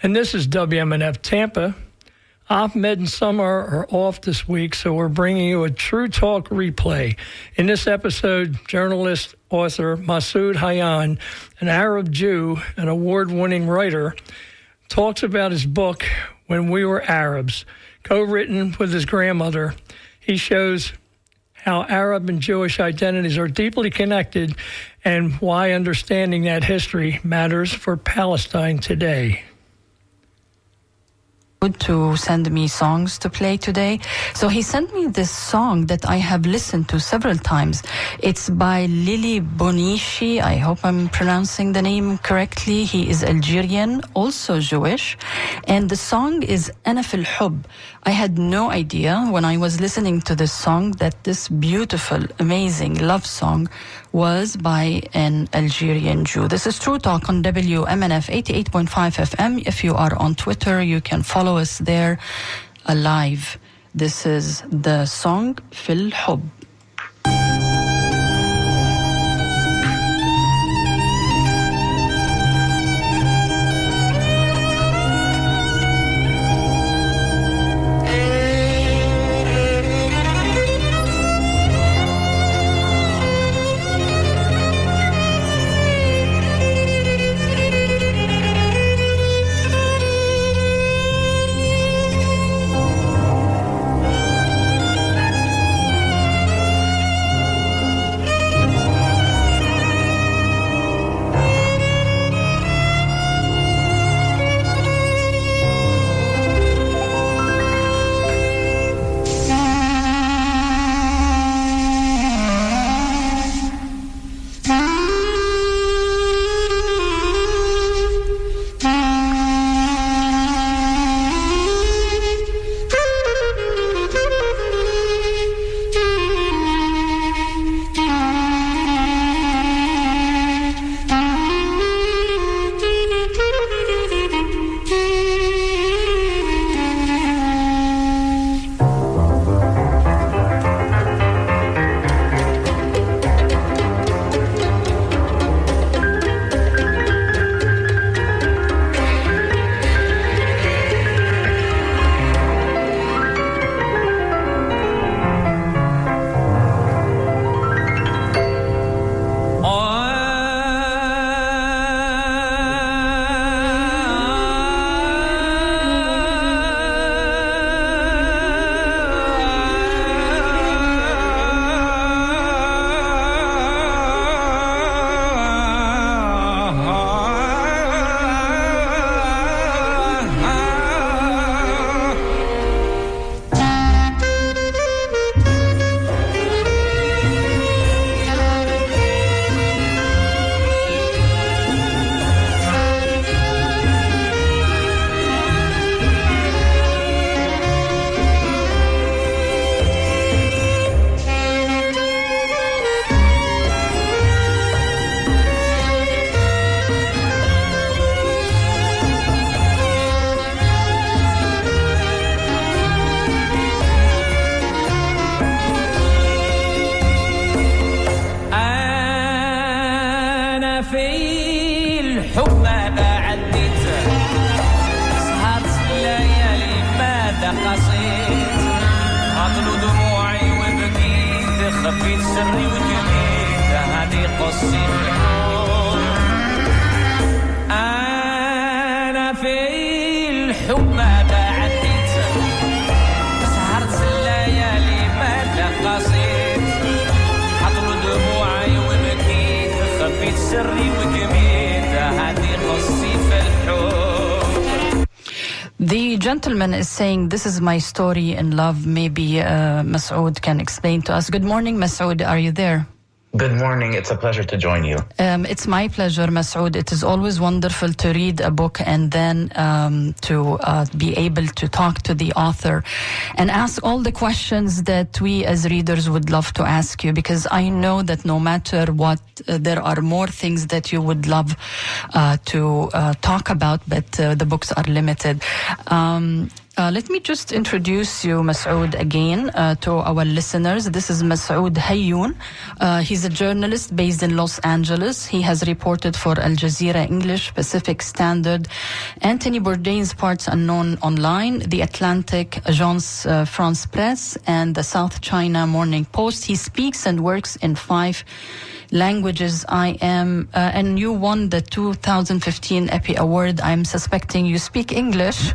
And this is WMNF Tampa. Ahmed and Summer are off this week, so we're bringing you a True Talk replay. In this episode, journalist, author Massoud Hayoun, an Arab Jew, an award-winning writer, talks about his book, When We Were Arabs. Co-written with his grandmother, he shows how Arab and Jewish identities are deeply connected and why understanding that history matters for Palestine today. To send me songs to play today. So he sent me this song that I have listened to several times. It's by Lili Bonishi. I hope I'm pronouncing the name correctly. He is Algerian, also Jewish. And the song is Ana fil Hub. I had no idea when I was listening to this song that this beautiful, amazing love song was by an Algerian Jew. This is True Talk on WMNF 88.5 FM. If you are on Twitter, you can follow us there live. This is the song Fil Hub. The gentleman is saying, this is my story in love. Maybe Massoud can explain to us. Good morning, Massoud. Are you there? Good morning. It's a pleasure to join you. It's my pleasure, Massoud. It is always wonderful to read a book and then to be able to talk to the author and ask all the questions that we as readers would love to ask you, because I know that no matter what, there are more things that you would love to talk about, but the books are limited. Let me just introduce you, Massoud, again to our listeners. This is Massoud Hayoun. He's a journalist based in Los Angeles. He has reported for Al Jazeera English, Pacific Standard, Anthony Bourdain's Parts Unknown Online, The Atlantic, Agence France Presse, and the South China Morning Post. He speaks and works in 5 languages. And you won the 2015 EPI Award. I'm suspecting you speak English,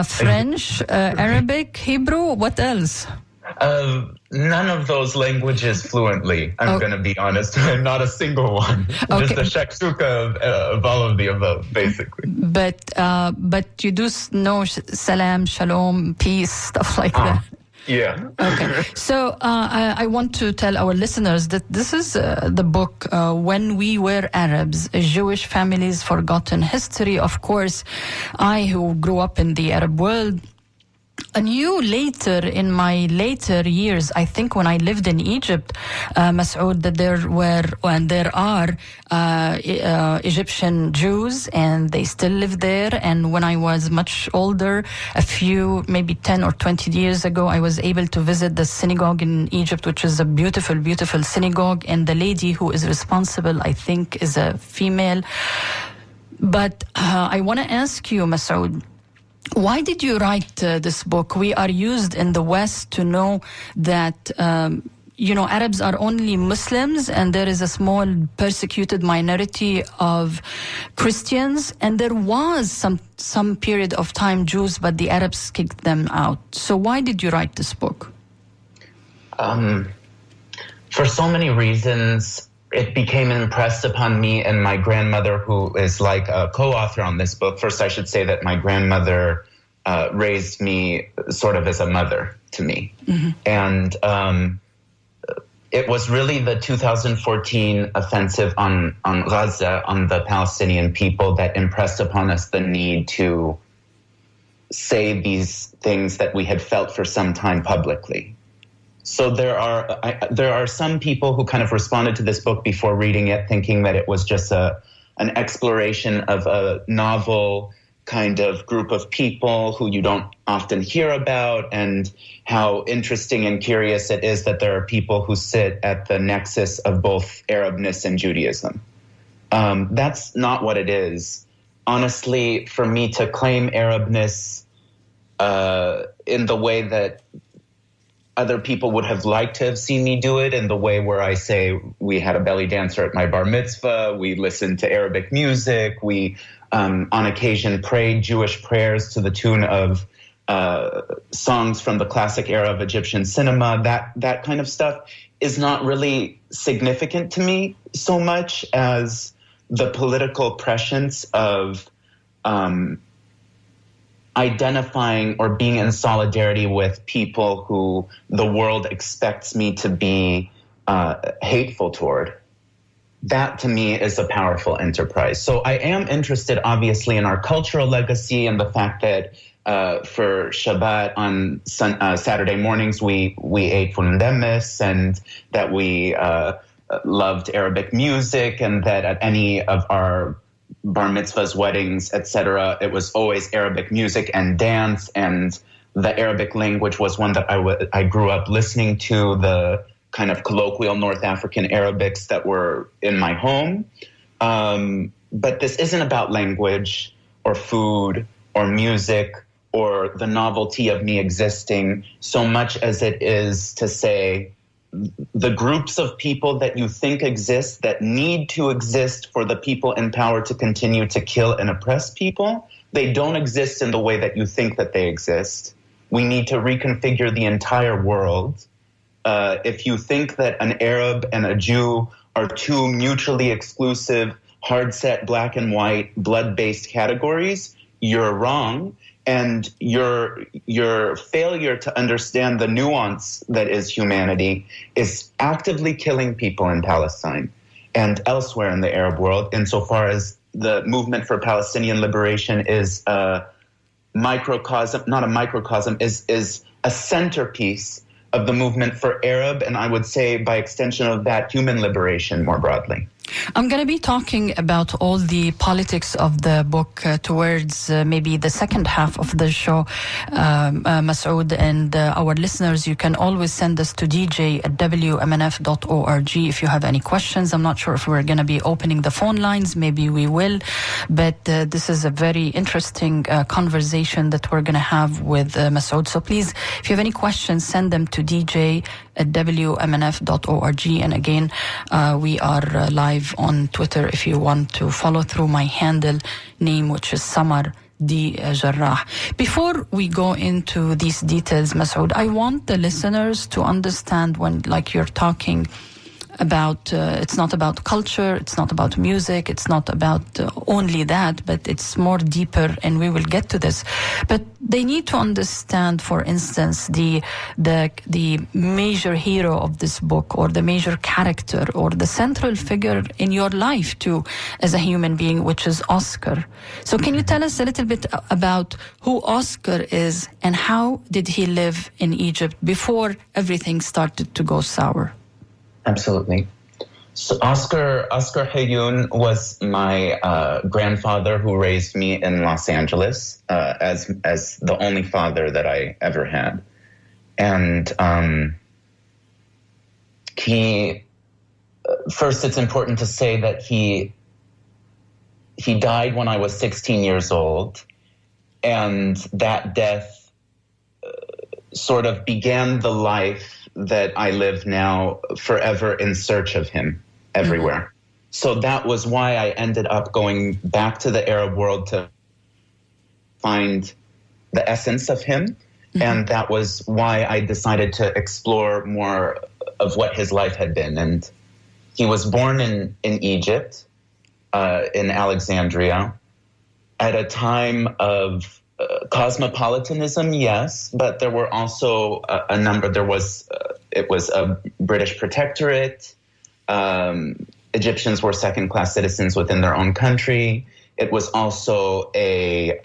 French, Arabic, Hebrew. What else? None of those languages fluently, I'm going to be honest. Not a single one. Okay. Just a shakshuka of all of the above, basically. But you do know salam, shalom, peace, stuff like that. Yeah. Okay. So I want to tell our listeners that this is the book, When We Were Arabs, a Jewish Family's Forgotten History. Of course, I, who grew up in the Arab world, knew later, in my later years, I think when I lived in Egypt, Massoud, that there were and there are Egyptian Jews, and they still live there. And when I was much older, a few, maybe 10 or 20 years ago, I was able to visit the synagogue in Egypt, which is a beautiful, beautiful synagogue. And the lady who is responsible, I think, is a female. But I want to ask you, Massoud, why did you write this book? We are used in the West to know that, Arabs are only Muslims, and there is a small persecuted minority of Christians. And there was some period of time Jews, but the Arabs kicked them out. So why did you write this book? For so many reasons. It became impressed upon me and my grandmother, who is like a co-author on this book. First, I should say that my grandmother raised me sort of as a mother to me. Mm-hmm. And it was really the 2014 offensive on Gaza, on the Palestinian people, that impressed upon us the need to say these things that we had felt for some time publicly. So there are some people who kind of responded to this book before reading it, thinking that it was just an exploration of a novel kind of group of people who you don't often hear about, and how interesting and curious it is that there are people who sit at the nexus of both Arabness and Judaism. That's not what it is. Honestly, for me to claim Arabness in the way that other people would have liked to have seen me do it, in the way where I say we had a belly dancer at my bar mitzvah, we listened to Arabic music, we on occasion prayed Jewish prayers to the tune of songs from the classic era of Egyptian cinema. That kind of stuff is not really significant to me so much as the political prescience of identifying or being in solidarity with people who the world expects me to be hateful toward. That, to me, is a powerful enterprise. So I am interested, obviously, in our cultural legacy and the fact that for Shabbat on Saturday mornings we ate fundemis, and that we loved Arabic music, and that at any of our bar mitzvahs, weddings, etc., it was always Arabic music and dance, and the Arabic language was one that I grew up listening to, the kind of colloquial North African Arabics that were in my home. But this isn't about language or food or music or the novelty of me existing so much as it is to say the groups of people that you think exist, that need to exist for the people in power to continue to kill and oppress people, they don't exist in the way that you think that they exist. We need to reconfigure the entire world. If you think that an Arab and a Jew are two mutually exclusive, hard-set, black and white, blood-based categories, you're wrong. And your failure to understand the nuance that is humanity is actively killing people in Palestine and elsewhere in the Arab world, insofar as the movement for Palestinian liberation is a microcosm, not a microcosm, is a centerpiece of the movement for Arab, and I would say by extension of that, human liberation more broadly. I'm going to be talking about all the politics of the book towards maybe the second half of the show, Massoud, and our listeners. You can always send us to dj@wmnf.org if you have any questions. I'm not sure if we're going to be opening the phone lines. Maybe we will, but this is a very interesting conversation that we're going to have with Massoud. So please, if you have any questions, send them to dj@wmnf.org. And again, we are live on Twitter if you want to follow through my handle name, which is Samar D. Jarrah. Before we go into these details, Massoud, I want the listeners to understand when, like, you're talking about, it's not about culture, it's not about music, it's not about only that, but it's more deeper, and we will get to this. But they need to understand, for instance, the major hero of this book, or the major character, or the central figure in your life too, as a human being, which is Oscar. So can you tell us a little bit about who Oscar is, and how did he live in Egypt before everything started to go sour? Absolutely. So Oscar Hayoun was my grandfather who raised me in Los Angeles as the only father that I ever had. And he, first it's important to say that he died when I was 16 years old, and that death sort of began the life that I live now, forever in search of him everywhere. Mm-hmm. So that was why I ended up going back to the Arab world to find the essence of him. Mm-hmm. And that was why I decided to explore more of what his life had been. And he was born in Egypt, in Alexandria, at a time of cosmopolitanism, yes, but there were also a number. It was a British protectorate. Egyptians were second-class citizens within their own country. It was also a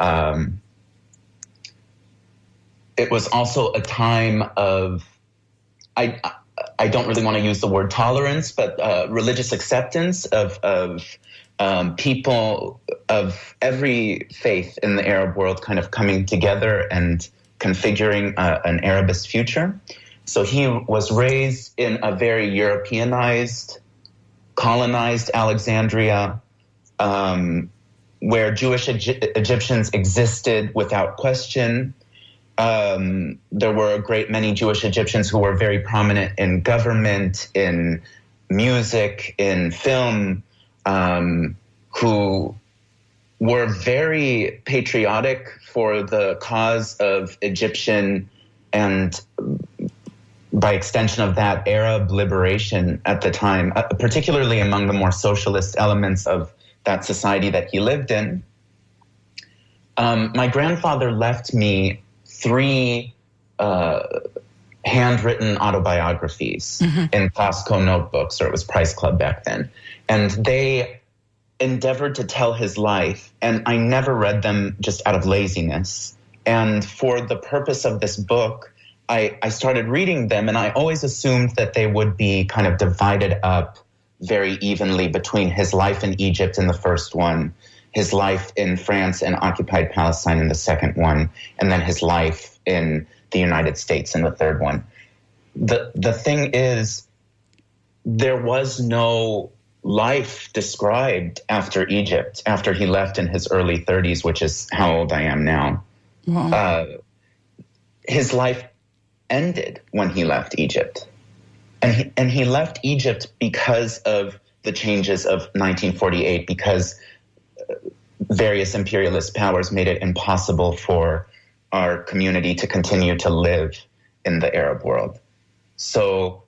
time of, I don't really want to use the word tolerance, but religious acceptance of people of every faith in the Arab world kind of coming together and configuring an Arabist future. So he was raised in a very Europeanized, colonized Alexandria, where Jewish Egyptians existed without question. There were a great many Jewish Egyptians who were very prominent in government, in music, in film, who were very patriotic for the cause of Egyptian and, by extension of that, Arab liberation at the time, particularly among the more socialist elements of that society that he lived in. My grandfather left me 3 handwritten autobiographies in Costco notebooks, or it was Price Club back then. And they endeavored to tell his life, and I never read them just out of laziness. And for the purpose of this book, I started reading them, and I always assumed that they would be kind of divided up very evenly between his life in Egypt in the first one, his life in France and occupied Palestine in the second one, and then his life in the United States in the third one. The thing is, there was no life described after Egypt, after he left in his early 30s, which is how old I am now. Wow. His life ended when he left Egypt. And he left Egypt because of the changes of 1948, because various imperialist powers made it impossible for our community to continue to live in the Arab world. So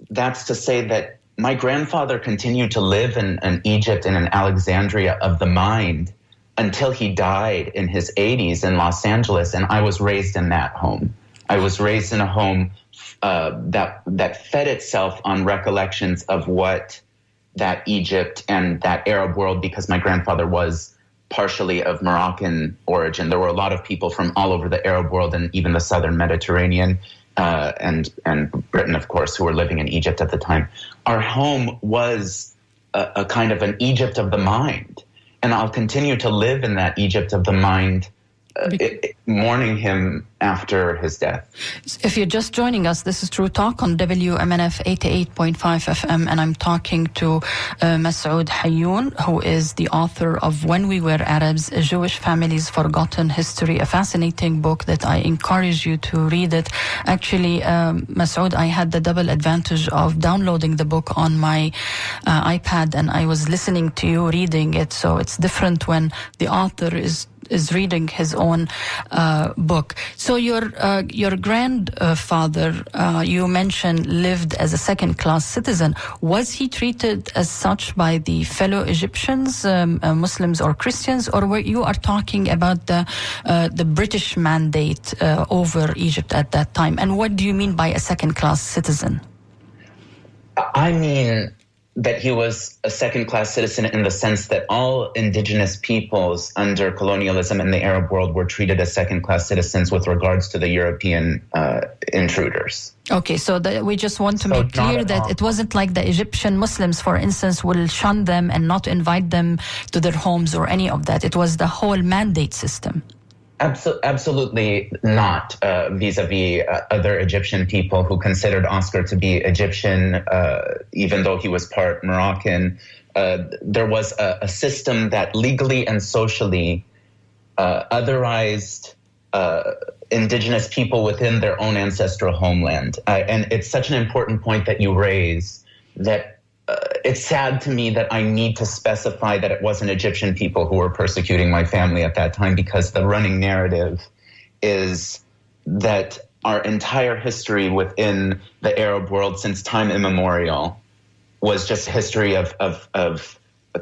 that's to say that my grandfather continued to live in Egypt and in Alexandria of the mind until he died in his 80s in Los Angeles, and I was raised in that home. I was raised in a home that fed itself on recollections of what that Egypt and that Arab world, because my grandfather was partially of Moroccan origin. There were a lot of people from all over the Arab world and even the southern Mediterranean and Britain, of course, who were living in Egypt at the time. Our home was a kind of an Egypt of the mind. And I'll continue to live in that Egypt of the mind, mourning him after his death. If you're just joining us, this is True Talk on WMNF 88.5 FM, and I'm talking to Massoud Hayoun, who is the author of When We Were Arabs, A Jewish Family's Forgotten History, a fascinating book that I encourage you to read it. Actually, Massoud, I had the double advantage of downloading the book on my iPad, and I was listening to you reading it, so it's different when the author is reading his own book. So your grandfather, you mentioned, lived as a second-class citizen. Was he treated as such by the fellow Egyptians, Muslims or Christians, or you are talking about the British mandate over Egypt at that time? And what do you mean by a second-class citizen? I mean that he was a second-class citizen in the sense that all indigenous peoples under colonialism in the Arab world were treated as second-class citizens with regards to the European intruders. Okay, so we just want to make clear that it wasn't like the Egyptian Muslims, for instance, will shun them and not invite them to their homes or any of that. It was the whole mandate system. Absolutely not, vis-a-vis other Egyptian people who considered Oscar to be Egyptian, even though he was part Moroccan. There was a system that legally and socially otherized indigenous people within their own ancestral homeland. And it's such an important point that you raise that it's sad to me that I need to specify that it wasn't Egyptian people who were persecuting my family at that time, because the running narrative is that our entire history within the Arab world since time immemorial was just a history of a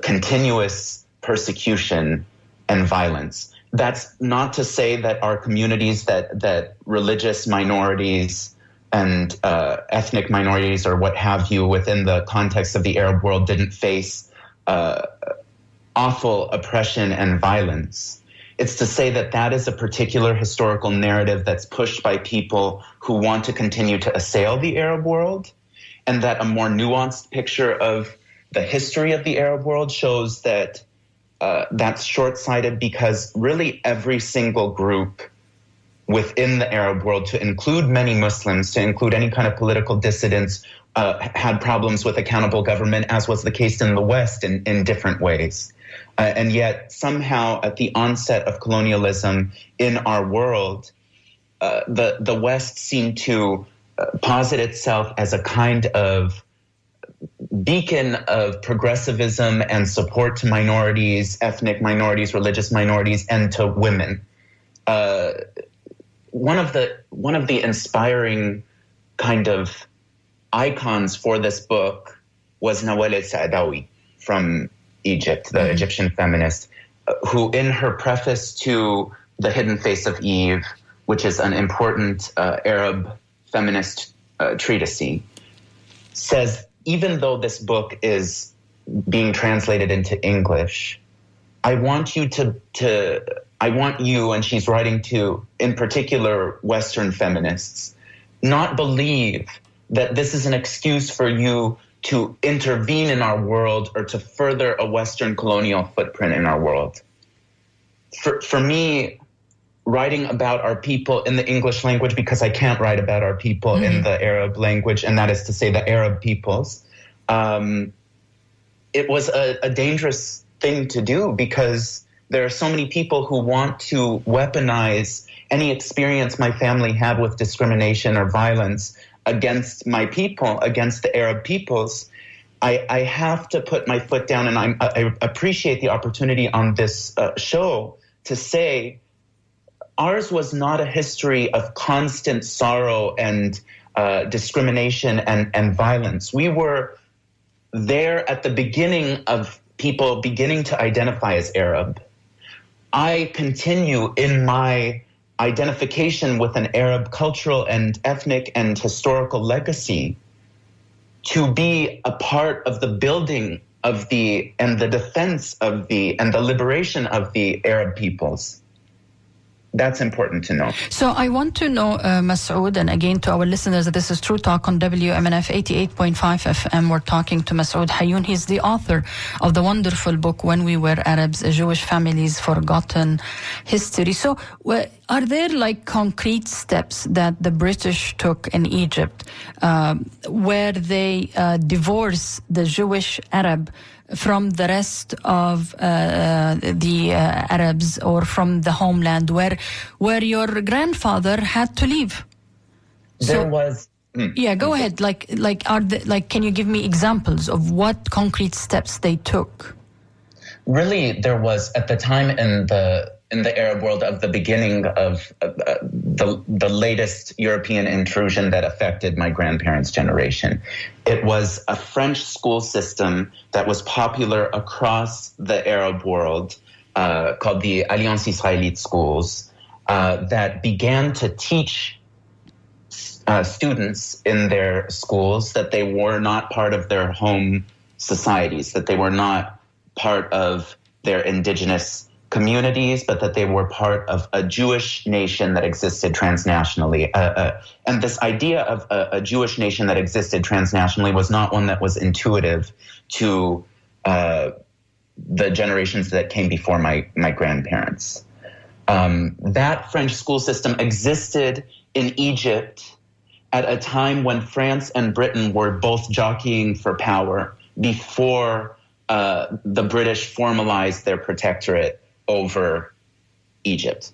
continuous persecution and violence. That's not to say that our communities, that religious minorities and ethnic minorities or what have you within the context of the Arab world didn't face awful oppression and violence. It's to say that that is a particular historical narrative that's pushed by people who want to continue to assail the Arab world, and that a more nuanced picture of the history of the Arab world shows that that's short-sighted, because really every single group within the Arab world, to include many Muslims, to include any kind of political dissidents, had problems with accountable government, as was the case in the West in different ways. And yet somehow at the onset of colonialism in our world, the West seemed to posit itself as a kind of beacon of progressivism and support to minorities, ethnic minorities, religious minorities, and to women. One of the inspiring kind of icons for this book was Nawal el-Saadawi from Egypt, the Egyptian feminist, who in her preface to The Hidden Face of Eve, which is an important Arab feminist treatise, says, even though this book is being translated into English, I want you, and she's writing to, in particular, Western feminists, not believe that this is an excuse for you to intervene in our world or to further a Western colonial footprint in our world. For me, writing about our people in the English language, because I can't write about our people in the Arab language, and that is to say the Arab peoples, it was a dangerous thing to do, because there are so many people who want to weaponize any experience my family had with discrimination or violence against my people, against the Arab peoples. I have to put my foot down, and I appreciate the opportunity on this show to say ours was not a history of constant sorrow and discrimination and violence. We were there at the beginning of people beginning to identify as Arab. I continue in my identification with an Arab cultural and ethnic and historical legacy to be a part of the building of the defense of and the liberation of the Arab peoples. That's important to know. So I want to know, Massoud, and again to our listeners, this is True Talk on WMNF 88.5 FM. We're talking to Massoud Hayoun. He's the author of the wonderful book, When We Were Arabs, A Jewish Family's Forgotten History. So are there like concrete steps that the British took in Egypt where they divorce the Jewish Arab from the rest of the Arabs or from the homeland where your grandfather had to leave? Yeah, go ahead. Can you give me examples of what concrete steps they took? Really, there was at the time in the Arab world of the beginning of the latest European intrusion that affected my grandparents' generation. It was a French school system that was popular across the Arab world called the Alliance Israélite schools that began to teach students in their schools that they were not part of their home societies, that they were not part of their indigenous communities, but that they were part of a Jewish nation that existed transnationally. And this idea of a Jewish nation that existed transnationally was not one that was intuitive to the generations that came before my grandparents. That French school system existed in Egypt at a time when France and Britain were both jockeying for power before the British formalized their protectorate over Egypt.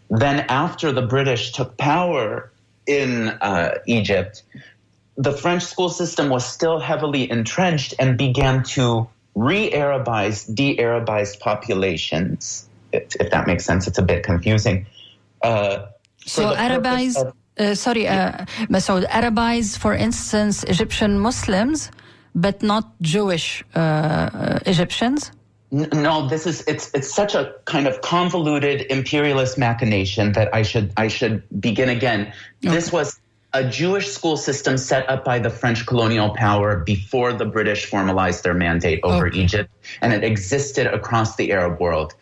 Then after the British took power in Egypt, the French school system was still heavily entrenched and began to re-Arabize de-Arabized populations, if that makes sense. It's a bit confusing. So Arabize, Massoud, Arabize, for instance, Egyptian Muslims, but not Jewish Egyptians? No, it's such a kind of convoluted imperialist machination that I should begin again. Okay. This was a Jewish school system set up by the French colonial power before the British formalized their mandate over Egypt, and it existed across the Arab world.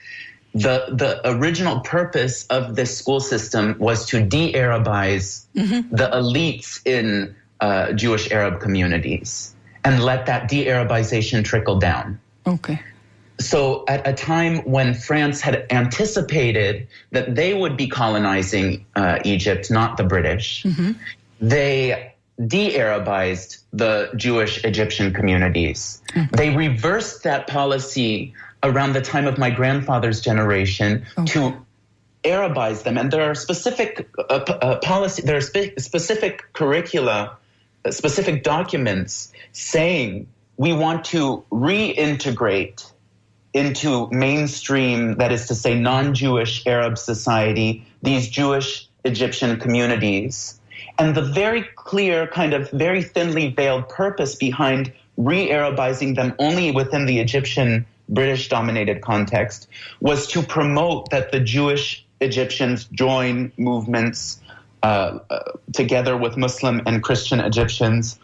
The original purpose of this school system was to de-Arabize the elites in Jewish Arab communities and let that de-Arabization trickle down. Okay. So at a time when France had anticipated that they would be colonizing Egypt, not the British, they de-Arabized the Jewish Egyptian communities. They reversed that policy around the time of my grandfather's generation to Arabize them. And there are specific specific curricula, specific documents saying we want to reintegrate into mainstream, that is to say, non-Jewish Arab society, these Jewish Egyptian communities. And the very clear, kind of very thinly veiled purpose behind re-Arabizing them only within the Egyptian British-dominated context was to promote that the Jewish Egyptians join movements together with Muslim and Christian Egyptians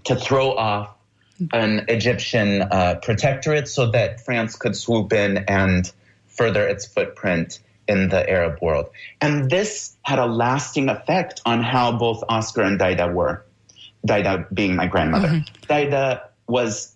to throw off an Egyptian protectorate so that France could swoop in and further its footprint in the Arab world. And this had a lasting effect on how both Oscar and Daida were. Daida being my grandmother. Daida was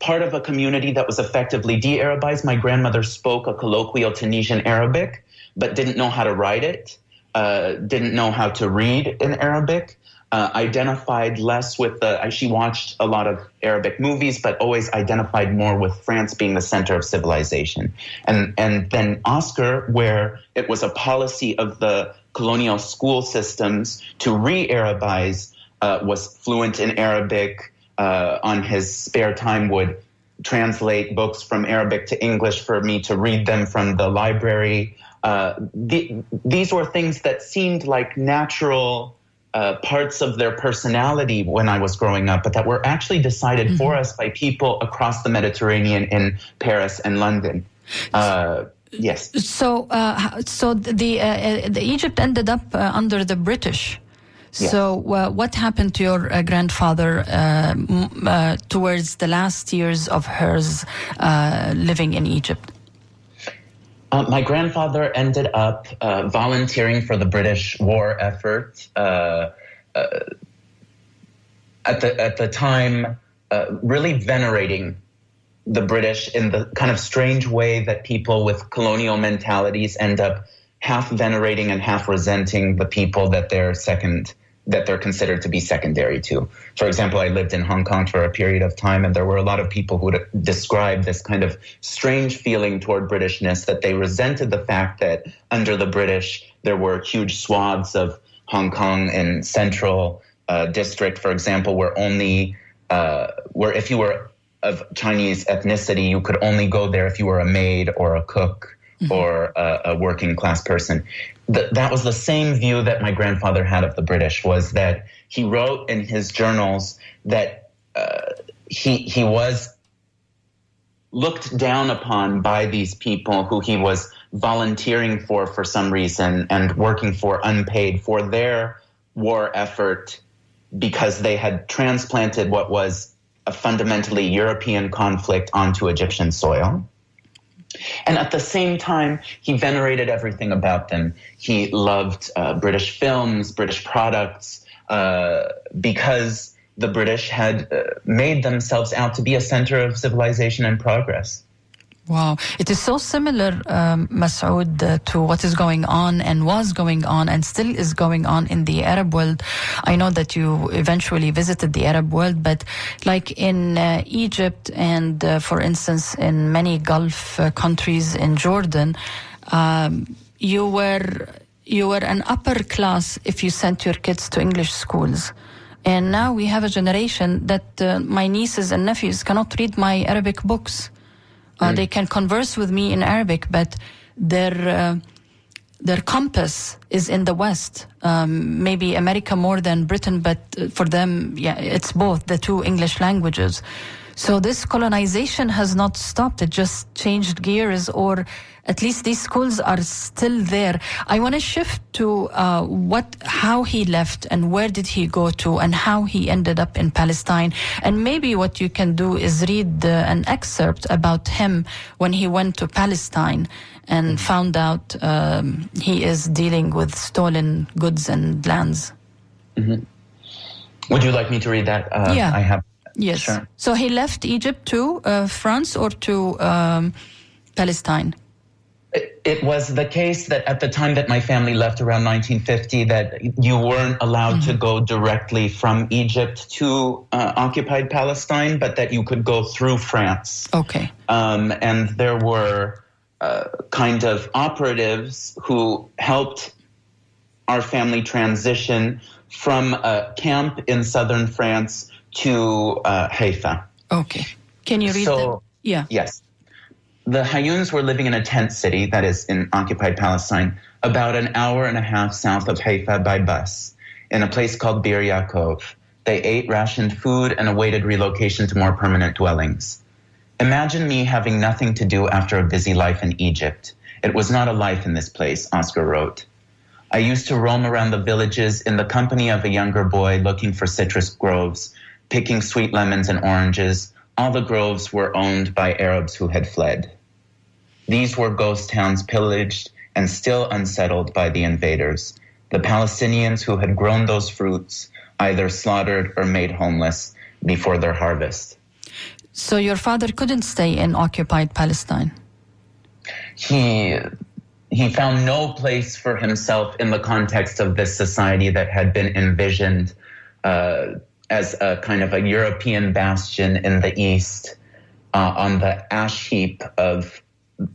part of a community that was effectively de-Arabized. My grandmother spoke a colloquial Tunisian Arabic, but didn't know how to write it, didn't know how to read in Arabic, identified less with she watched a lot of Arabic movies, but always identified more with France being the center of civilization. And then Oscar, where it was a policy of the colonial school systems to re-Arabize, was fluent in Arabic, on his spare time would translate books from Arabic to English for me to read them from the library. These were things that seemed like natural parts of their personality when I was growing up, but that were actually decided for us by people across the Mediterranean in Paris and London. Yes. So the Egypt ended up under the British. Yes. So what happened to your grandfather towards the last years of hers living in Egypt? My grandfather ended up volunteering for the British war effort. At the time, really venerating the British in the kind of strange way that people with colonial mentalities end up half venerating and half resenting the people that they're considered to be secondary to. For example, I lived in Hong Kong for a period of time, and there were a lot of people who would describe this kind of strange feeling toward Britishness, that they resented the fact that under the British, there were huge swaths of Hong Kong and central district, for example, where if you were of Chinese ethnicity, you could only go there if you were a maid or a cook or a working class person. That was the same view that my grandfather had of the British, was that he wrote in his journals that he was looked down upon by these people who he was volunteering for some reason and working for unpaid for their war effort, because they had transplanted what was a fundamentally European conflict onto Egyptian soil. And at the same time, he venerated everything about them. He loved British films, British products, because the British had made themselves out to be a center of civilization and progress. Wow. It is so similar, Massoud, to what is going on and was going on and still is going on in the Arab world. I know that you eventually visited the Arab world, but like in Egypt and, for instance, in many Gulf countries, in Jordan, you were an upper class if you sent your kids to English schools. And now we have a generation that my nieces and nephews cannot read my Arabic books. They can converse with me in Arabic, but their compass is in the West. Maybe America more than Britain, but for them, it's both, the two English languages. So this colonization has not stopped. It just changed gears, or at least these schools are still there. I want to shift to how he left and where did he go to and how he ended up in Palestine. And maybe what you can do is read an excerpt about him when he went to Palestine and found out he is dealing with stolen goods and lands. Mm-hmm. Would you like me to read that? Yeah. I have. Yes. Sure. So he left Egypt to France or to Palestine? It was the case that at the time that my family left around 1950, that you weren't allowed to go directly from Egypt to occupied Palestine, but that you could go through France. Okay. And there were kind of operatives who helped our family transition from a camp in southern France to Haifa. Okay. Can you read them? Yeah. Yes. The Hayouns were living in a tent city, that is in occupied Palestine, about an hour and a half south of Haifa by bus, in a place called Bir Yaakov. They ate rationed food and awaited relocation to more permanent dwellings. Imagine me having nothing to do after a busy life in Egypt. It was not a life in this place, Oscar wrote. I used to roam around the villages in the company of a younger boy looking for citrus groves, picking sweet lemons and oranges. All the groves were owned by Arabs who had fled. These were ghost towns pillaged and still unsettled by the invaders. The Palestinians who had grown those fruits either slaughtered or made homeless before their harvest. So your father couldn't stay in occupied Palestine? He found no place for himself in the context of this society that had been envisioned as a kind of a European bastion in the East on the ash heap of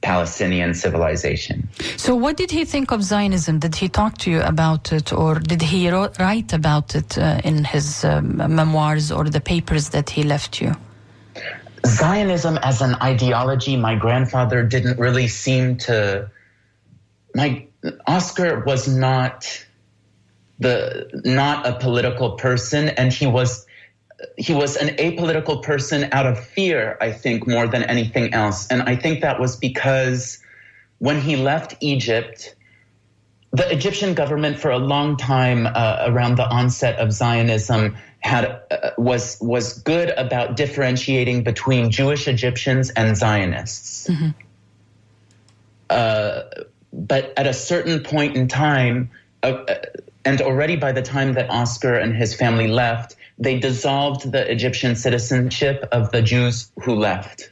Palestinian civilization. So what did he think of Zionism? Did he talk to you about it, or did he write about it in his memoirs or the papers that he left you? Zionism as an ideology, my grandfather didn't really seem to... Oscar was not a political person, and he was an apolitical person out of fear, I think, more than anything else. And I think that was because when he left Egypt, the Egyptian government for a long time around the onset of Zionism was good about differentiating between Jewish Egyptians and Zionists. Mm-hmm. But at a certain point in time, and already by the time that Oscar and his family left, they dissolved the Egyptian citizenship of the Jews who left.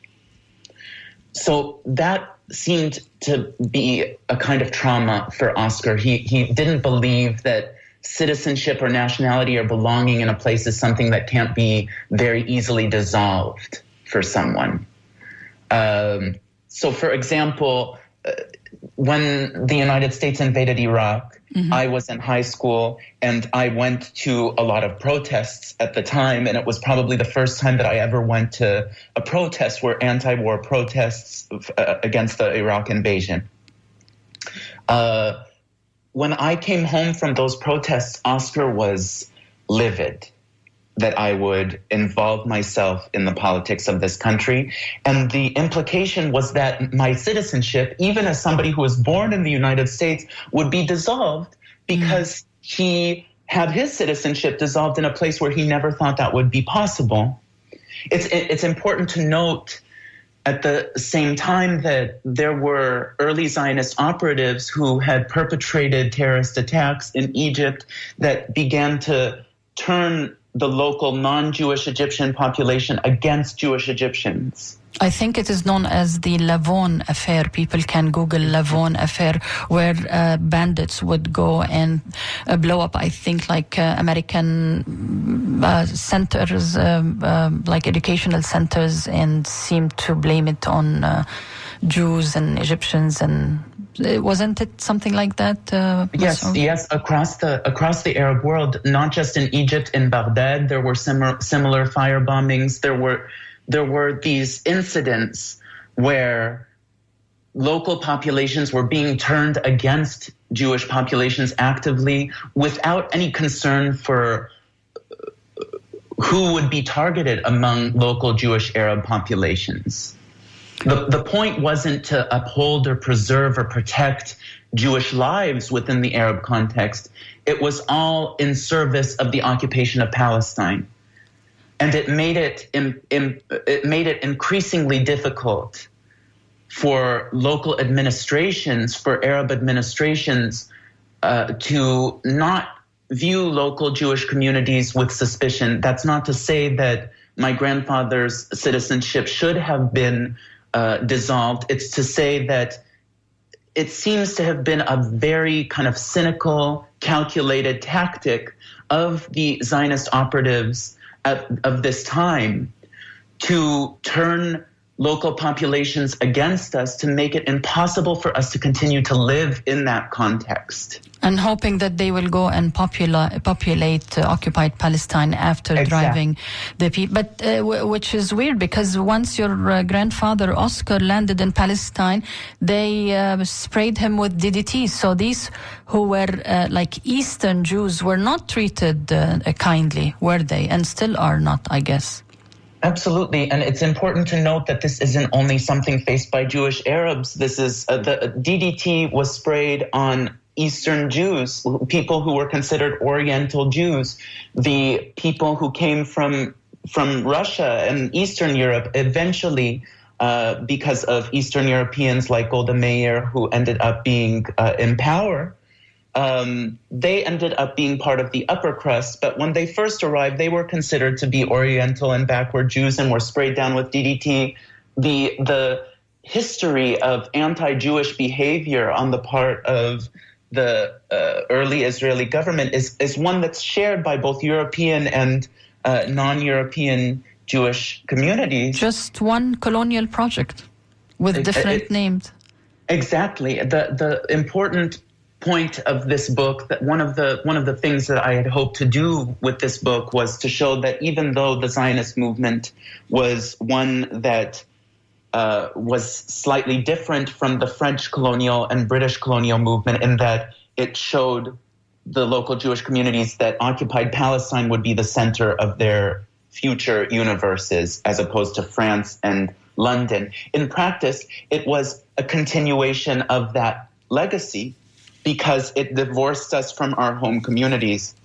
So that seemed to be a kind of trauma for Oscar. He didn't believe that citizenship or nationality or belonging in a place is something that can't be very easily dissolved for someone. So, for example, when the United States invaded Iraq, I was in high school and I went to a lot of protests at the time, and it was probably the first time that I ever went to a protest where anti-war protests against the Iraq invasion. When I came home from those protests, Oscar was livid that I would involve myself in the politics of this country. And the implication was that my citizenship, even as somebody who was born in the United States, would be dissolved because he had his citizenship dissolved in a place where he never thought that would be possible. It's important to note at the same time that there were early Zionist operatives who had perpetrated terrorist attacks in Egypt that began to turn the local non-Jewish Egyptian population against Jewish Egyptians. I think it is known as the Lavon affair. People can Google Lavon affair, where bandits would go and blow up, I think, like American centers, like educational centers, and seem to blame it on Jews and Egyptians. And wasn't it something like that? Yes. Across the Arab world, not just in Egypt, in Baghdad, there were similar fire bombings. There were these incidents where local populations were being turned against Jewish populations actively without any concern for who would be targeted among local Jewish Arab populations. The point wasn't to uphold or preserve or protect Jewish lives within the Arab context. It was all in service of the occupation of Palestine. And it made it increasingly difficult for local administrations, for Arab administrations, to not view local Jewish communities with suspicion. That's not to say that my grandfather's citizenship should have been dissolved. It's to say that it seems to have been a very kind of cynical, calculated tactic of the Zionist operatives of this time to turn local populations against us, to make it impossible for us to continue to live in that context. And hoping that they will go and populate occupied Palestine after driving the people. But which is weird, because once your grandfather Oscar landed in Palestine, they sprayed him with DDT. So these who were like Eastern Jews were not treated kindly, were they? And still are not, I guess. Absolutely. And it's important to note that this isn't only something faced by Jewish Arabs. This is the DDT was sprayed on Eastern Jews, people who were considered Oriental Jews, the people who came from Russia and Eastern Europe. Eventually, because of Eastern Europeans like Golda Meir, who ended up being in power, they ended up being part of the upper crust. But when they first arrived, they were considered to be Oriental and backward Jews and were sprayed down with DDT. The history of anti-Jewish behavior on the part of the early Israeli government is one that's shared by both European and non-European Jewish communities. Just one colonial project with different names. Exactly. The important point of this book, that one of the things that I had hoped to do with this book was to show that even though the Zionist movement was one that was slightly different from the French colonial and British colonial movement, in that it showed the local Jewish communities that occupied Palestine would be the center of their future universes, as opposed to France and London. In practice, it was a continuation of that legacy, because it divorced us from our home communities.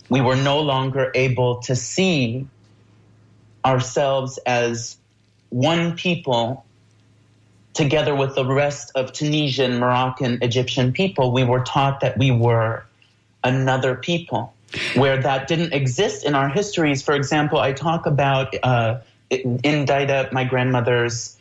We were no longer able to see ourselves as one people together with the rest of Tunisian, Moroccan, Egyptian people, we were taught that we were another people, where that didn't exist in our histories. For example, I talk about in Daida, my grandmother's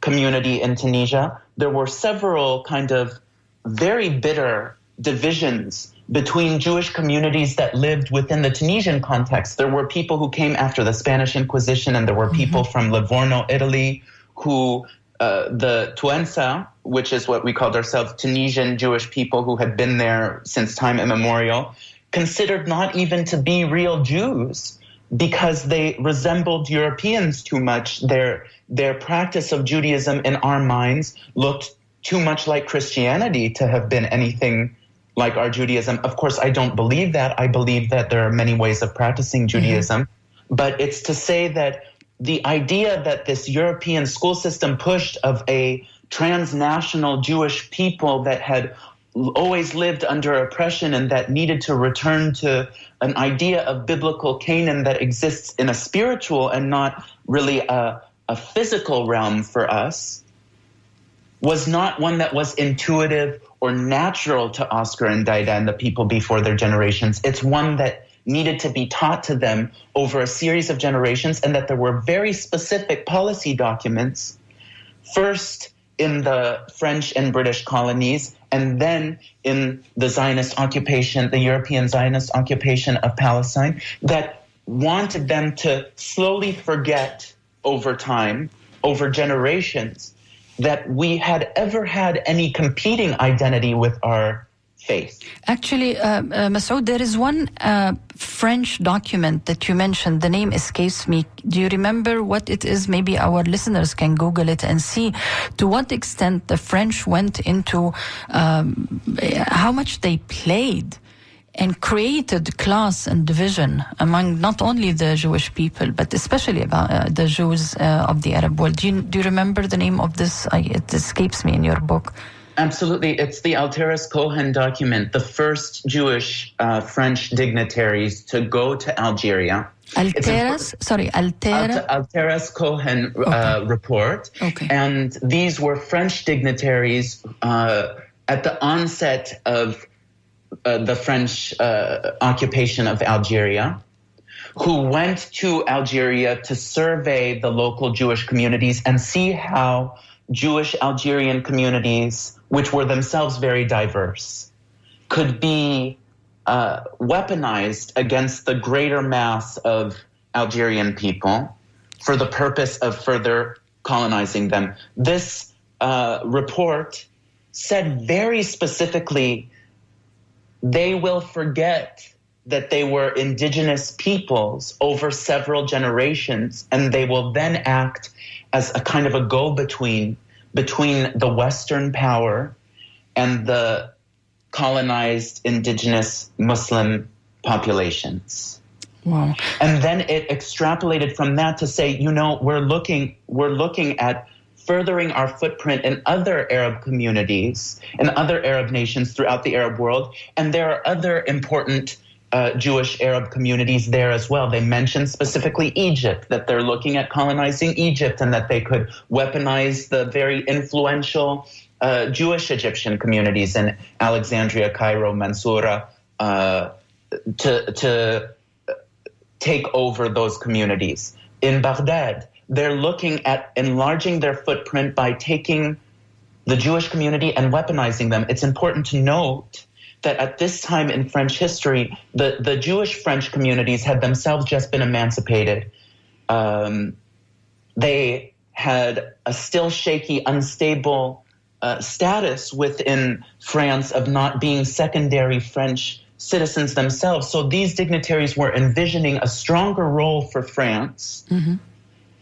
community in Tunisia, there were several kind of very bitter divisions between Jewish communities that lived within the Tunisian context. There were people who came after the Spanish Inquisition, and there were people from Livorno, Italy, who the Tuensa, which is what we called ourselves, Tunisian Jewish people who had been there since time immemorial, considered not even to be real Jews because they resembled Europeans too much. Their practice of Judaism in our minds looked too much like Christianity to have been anything like our Judaism. Of course, I don't believe that. I believe that there are many ways of practicing Judaism. But it's to say that the idea that this European school system pushed of a transnational Jewish people that had always lived under oppression and that needed to return to an idea of biblical Canaan that exists in a spiritual and not really a physical realm for us, was not one that was intuitive or natural to Oscar and Daida and the people before their generations. It's one that needed to be taught to them over a series of generations, and that there were very specific policy documents, first in the French and British colonies, and then in the Zionist occupation, the European Zionist occupation of Palestine, that wanted them to slowly forget over time, over generations, that we had ever had any competing identity with our faith. Actually, Massoud, there is one French document that you mentioned. The name escapes me. Do you remember what it is? Maybe our listeners can Google it and see to what extent the French went into how much they played and created class and division among not only the Jewish people, but especially about the Jews of the Arab world. Do you remember the name of this? It escapes me in your book. Absolutely. It's the Alteres-Cohen document, the first Jewish French dignitaries to go to Algeria. Alteres-Cohen report. Okay. And these were French dignitaries at the onset of the French occupation of Algeria, who went to Algeria to survey the local Jewish communities and see how Jewish Algerian communities, which were themselves very diverse, could be weaponized against the greater mass of Algerian people for the purpose of further colonizing them. This report said very specifically, they will forget that they were indigenous peoples over several generations, and they will then act as a kind of a go-between between the Western power and the colonized indigenous Muslim populations. Wow. And then it extrapolated from that to say, we're looking at furthering our footprint in other Arab communities, in other Arab nations throughout the Arab world. And there are other important Jewish Arab communities there as well. They mentioned specifically Egypt, that they're looking at colonizing Egypt and that they could weaponize the very influential Jewish Egyptian communities in Alexandria, Cairo, Mansoura, to take over those communities. In Baghdad, they're looking at enlarging their footprint by taking the Jewish community and weaponizing them. It's important to note that at this time in French history, the Jewish French communities had themselves just been emancipated. They had a still shaky, unstable status within France of not being secondary French citizens themselves. So these dignitaries were envisioning a stronger role for France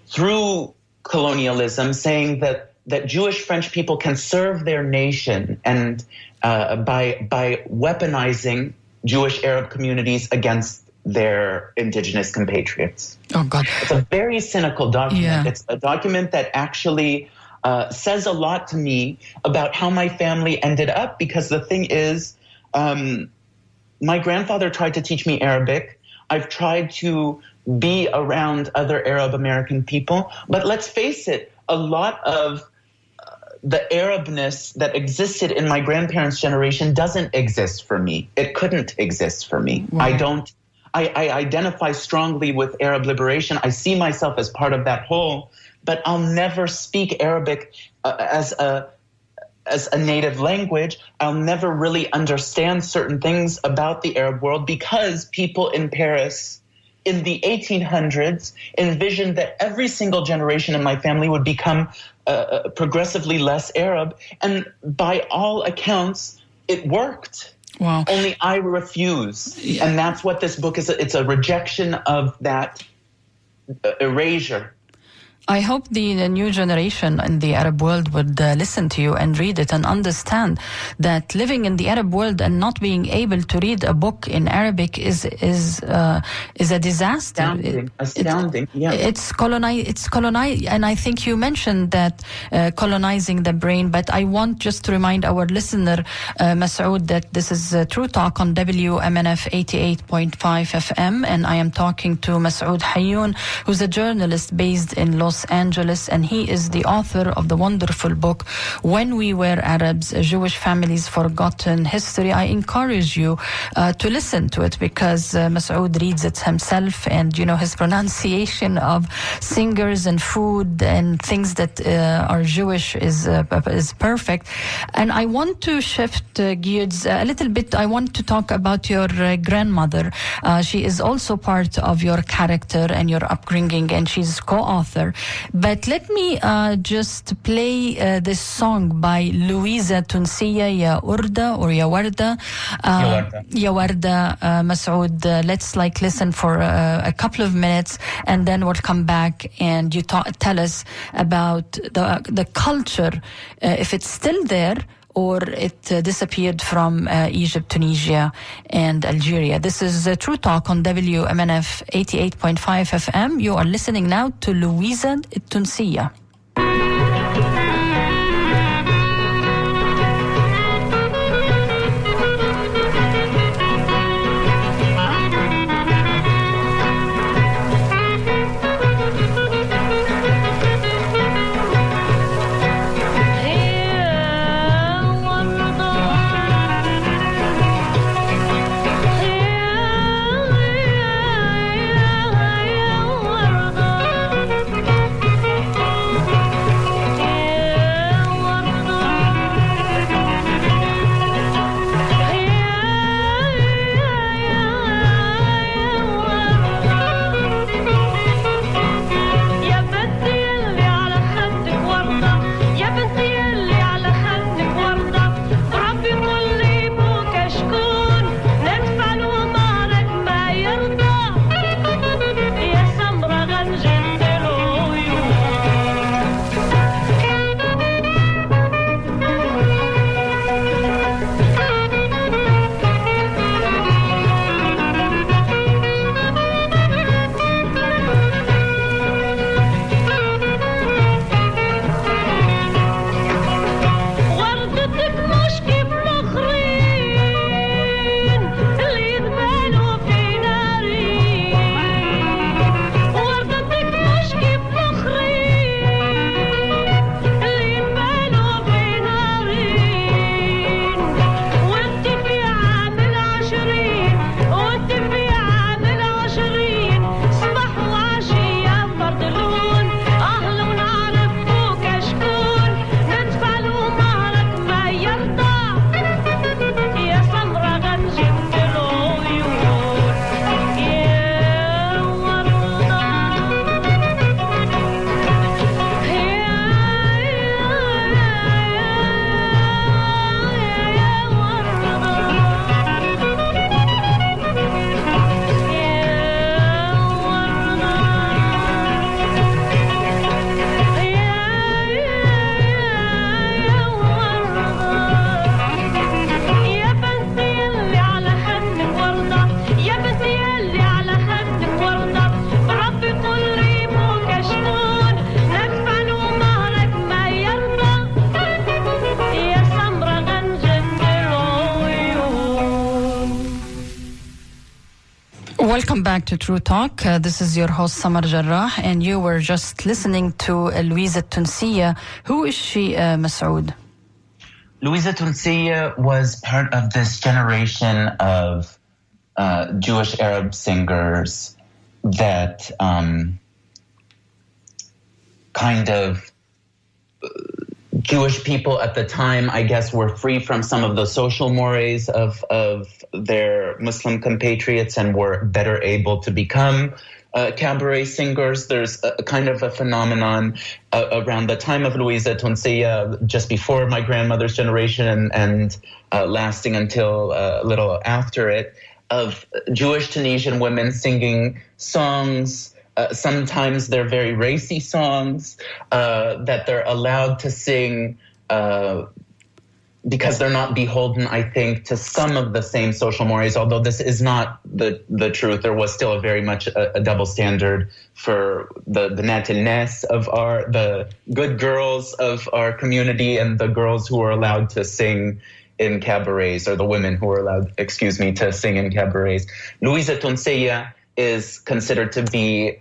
through colonialism, saying that Jewish French people can serve their nation and by weaponizing Jewish Arab communities against their indigenous compatriots. Oh, God. It's a very cynical document. Yeah. It's a document that actually says a lot to me about how my family ended up, because the thing is, my grandfather tried to teach me Arabic. I've tried to be around other Arab American people. But let's face it, a lot of the Arabness that existed in my grandparents' generation doesn't exist for me. It couldn't exist for me. Wow. I identify strongly with Arab liberation. I see myself as part of that whole, but I'll never speak Arabic as a native language. I'll never really understand certain things about the Arab world because people in Paris in the 1800s envisioned that every single generation in my family would become progressively less Arab. And by all accounts, it worked. Wow. Only I refuse. Yeah. And that's what this book is. It's a rejection of that erasure. I hope the new generation in the Arab world would listen to you and read it and understand that living in the Arab world and not being able to read a book in Arabic is a disaster. Astounding. Yeah. It's colonized, and I think you mentioned that colonizing the brain. But I want just to remind our listener, Massoud, that this is True Talk on WMNF 88.5 FM, and I am talking to Massoud Hayoun, who's a journalist based in Los Angeles, and he is the author of the wonderful book When We Were Arabs, Jewish Families' Forgotten History. I encourage you to listen to it because Massoud reads it himself, and his pronunciation of singers and food and things that are Jewish is perfect. And I want to shift gears a little bit. I want to talk about your grandmother. She is also part of your character and your upbringing, and she's co-author. But let me just play this song by Louisa Tunsiya, Ya Urda or Ya Warda. Ya Warda, Massoud. Let's listen for a couple of minutes, and then we'll come back and you tell us about the culture, if it's still there, or it disappeared from Egypt, Tunisia, and Algeria. This is True Talk on WMNF 88.5 FM. You are listening now to Louisa Tunsiya. Welcome back to True Talk. This is your host, Samar Jarrah, and you were just listening to Louisa Tunsiya. Who is she, Massoud? Louisa Tunsiya was part of this generation of Jewish Arab singers that kind of Jewish people at the time, I guess, were free from some of the social mores of their Muslim compatriots and were better able to become cabaret singers. There's a kind of a phenomenon around the time of Louisa Tunsiya, just before my grandmother's generation and lasting until a little after it, of Jewish Tunisian women singing songs. Sometimes they're very racy songs that they're allowed to sing because they're not beholden, I think, to some of the same social mores, although this is not the truth. There was still very much a double standard for the Natiness of the good girls of our community and the girls who were allowed to sing in cabarets, or the women who were allowed, to sing in cabarets. Louisa Tunsiya is considered to be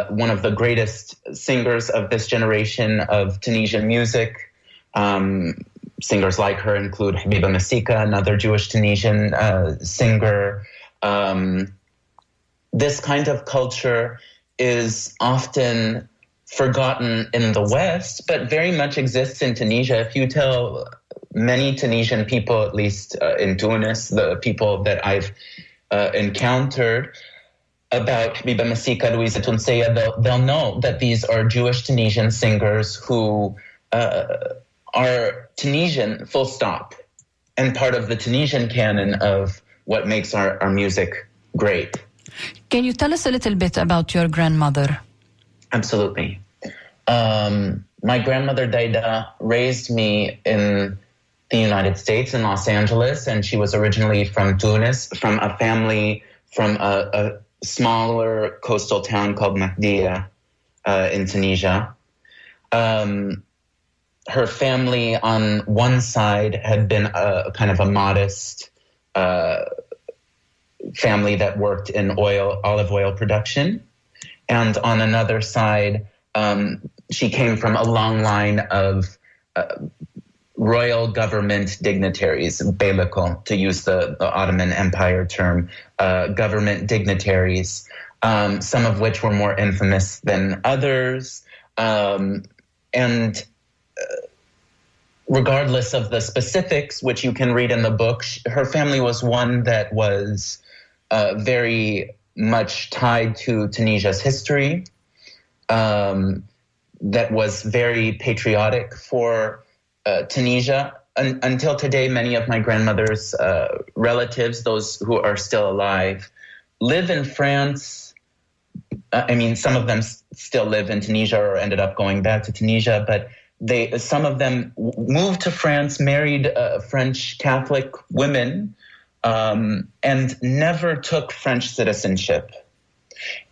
one of the greatest singers of this generation of Tunisian music. Singers like her include Habiba Masika, another Jewish Tunisian singer. This kind of culture is often forgotten in the West, but very much exists in Tunisia. If you tell many Tunisian people, at least in Tunis, the people that I've encountered, about Habiba Masika, Louisa Tunsiya, they'll know that these are Jewish Tunisian singers who are Tunisian, full stop, and part of the Tunisian canon of what makes our music great. Can you tell us a little bit about your grandmother? Absolutely. My grandmother Daida raised me in the United States, in Los Angeles, and she was originally from Tunis, from a family from a smaller coastal town called Mahdia in Tunisia. Her family on one side had been a kind of a modest family that worked in olive oil production. And on another side, she came from a long line of royal government dignitaries, beylikal, to use the Ottoman Empire term, government dignitaries, some of which were more infamous than others. And regardless of the specifics, which you can read in the book, her family was one that was very much tied to Tunisia's history, that was very patriotic for Tunisia. Until today, many of my grandmother's relatives, those who are still alive, live in France. I mean, some of them still live in Tunisia or ended up going back to Tunisia, but some of them moved to France, married French Catholic women, and never took French citizenship.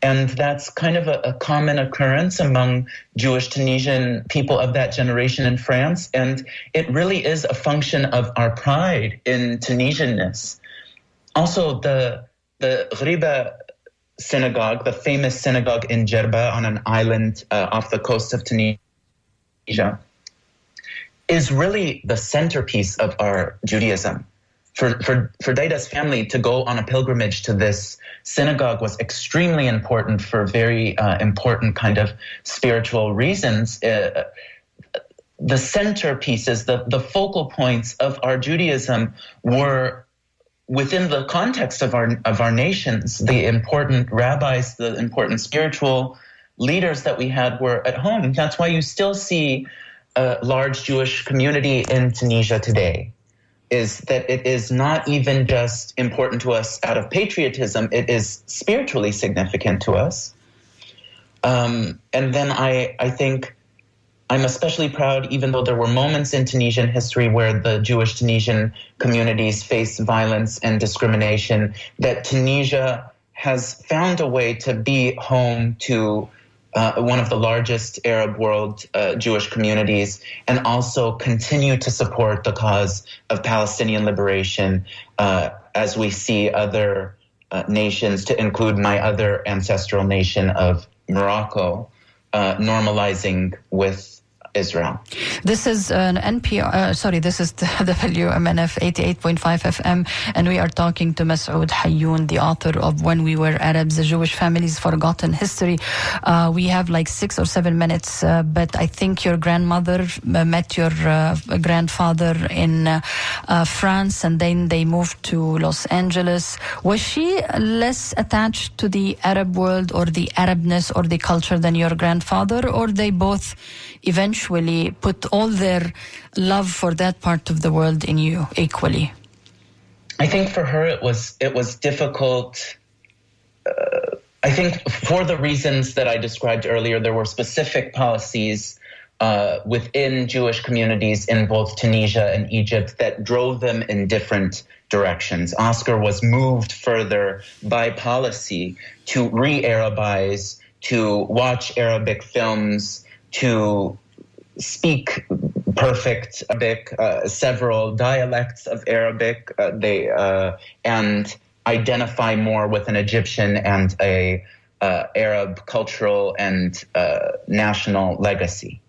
And that's kind of a common occurrence among Jewish Tunisian people of that generation in France. And it really is a function of our pride in Tunisianness. Also, the Ghriba synagogue, the famous synagogue in Djerba on an island off the coast of Tunisia, is really the centerpiece of our Judaism. For Daida's family to go on a pilgrimage to this synagogue was extremely important for very important kind of spiritual reasons. The centerpieces, the focal points of our Judaism were within the context of our nations. The important rabbis, the important spiritual leaders that we had were at home. That's why you still see a large Jewish community in Tunisia today. Is that it is not even just important to us out of patriotism, it is spiritually significant to us. And then I think I'm especially proud, even though there were moments in Tunisian history where the Jewish Tunisian communities faced violence and discrimination, that Tunisia has found a way to be home to one of the largest Arab world Jewish communities, and also continue to support the cause of Palestinian liberation as we see other nations, to include my other ancestral nation of Morocco, normalizing with Israel. This is an this is the WMNF 88.5 FM, and we are talking to Massoud Hayoun, the author of When We Were Arabs, the Jewish Family's Forgotten History. We have like 6 or 7 minutes, but I think your grandmother met your grandfather in France, and then they moved to Los Angeles. Was she less attached to the Arab world or the Arabness or the culture than your grandfather, or they both eventually put all their love for that part of the world in you equally? I think for her it was difficult. I think for the reasons that I described earlier, there were specific policies within Jewish communities in both Tunisia and Egypt that drove them in different directions. Oscar was moved further by policy to re-Arabize, to watch Arabic films, to speak perfect Arabic, several dialects of Arabic, and identify more with an Egyptian and a Arab cultural and national legacy.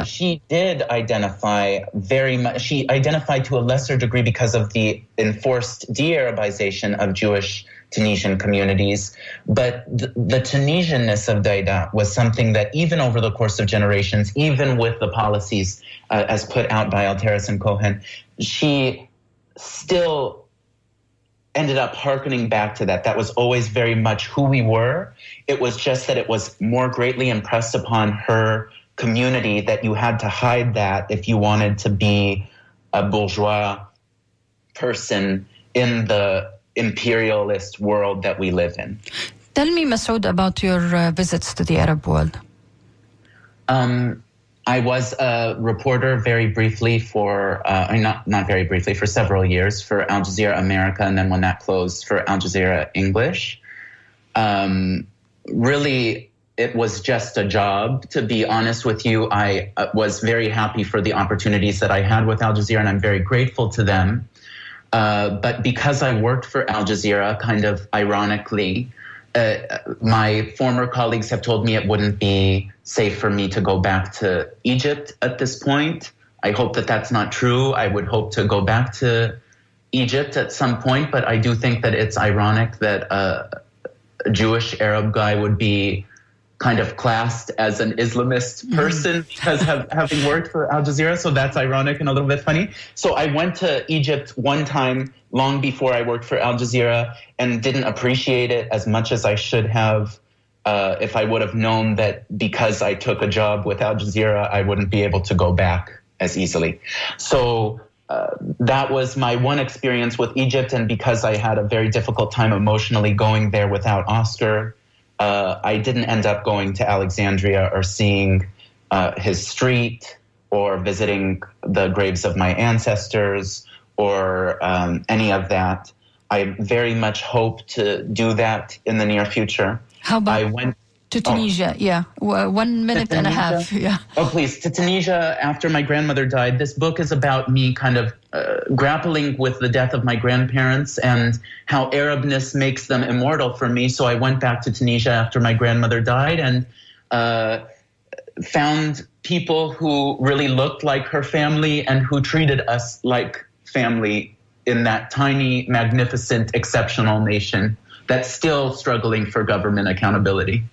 She did identify very much. She identified to a lesser degree because of the enforced de-Arabization of Jewish Tunisian communities. But the Tunisianness of Daida was something that even over the course of generations, even with the policies as put out by Alteris and Cohen, she still ended up hearkening back to that. That was always very much who we were. It was just that it was more greatly impressed upon her community that you had to hide that if you wanted to be a bourgeois person in the imperialist world that we live in. Tell me, Massoud, about your visits to the Arab world. I was a reporter very briefly for, not very briefly, for several years for Al Jazeera America, and then when that closed, for Al Jazeera English. Really, it was just a job, to be honest with you. I was very happy for the opportunities that I had with Al Jazeera, and I'm very grateful to them. But because I worked for Al Jazeera, kind of ironically, my former colleagues have told me it wouldn't be safe for me to go back to Egypt at this point. I hope that that's not true. I would hope to go back to Egypt at some point, but I do think that it's ironic that a Jewish Arab guy would be kind of classed as an Islamist person because having worked for Al Jazeera. So that's ironic and a little bit funny. So I went to Egypt one time long before I worked for Al Jazeera and didn't appreciate it as much as I should have if I would have known that because I took a job with Al Jazeera, I wouldn't be able to go back as easily. So that was my one experience with Egypt. And because I had a very difficult time emotionally going there without Oscar, I didn't end up going to Alexandria or seeing his street or visiting the graves of my ancestors or any of that. I very much hope to do that in the near future. How about I went to Tunisia? Yeah, 1 minute and a half. Yeah. Oh, please. To Tunisia after my grandmother died. This book is about me kind of grappling with the death of my grandparents and how Arabness makes them immortal for me. So I went back to Tunisia after my grandmother died and found people who really looked like her family and who treated us like family in that tiny, magnificent, exceptional nation that's still struggling for government accountability.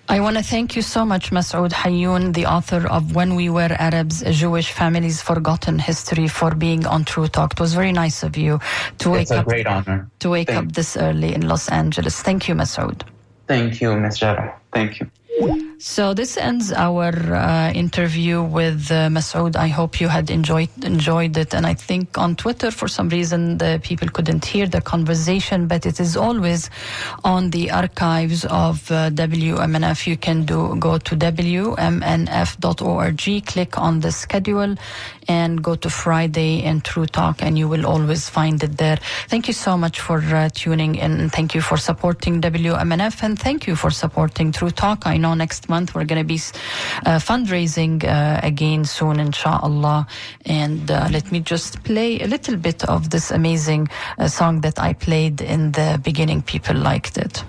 I want to thank you so much, Massoud Hayoun, the author of When We Were Arabs, a Jewish Family's Forgotten History, for being on True Talk. It was very nice of you to wake up. It's a great honor. To wake up this early in Los Angeles. Thank you, Massoud. Thank you, Ms. Jarrah. Thank you. So this ends our interview with Massoud. I hope you had enjoyed it. And I think on Twitter, for some reason, the people couldn't hear the conversation, but it is always on the archives of WMNF. You can go to WMNF.org, click on the schedule, and go to Friday and True Talk, and you will always find it there. Thank you so much for tuning in. Thank you for supporting WMNF, and thank you for supporting True Talk. I know next month. We're going to be fundraising again soon, inshallah. And let me just play a little bit of this amazing song that I played in the beginning. People liked it.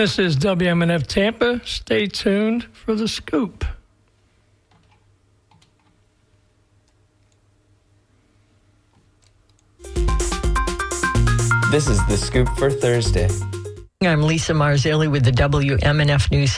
This is WMNF Tampa. Stay tuned for the scoop. This is the scoop for Thursday. I'm Lisa Marzilli with the WMNF News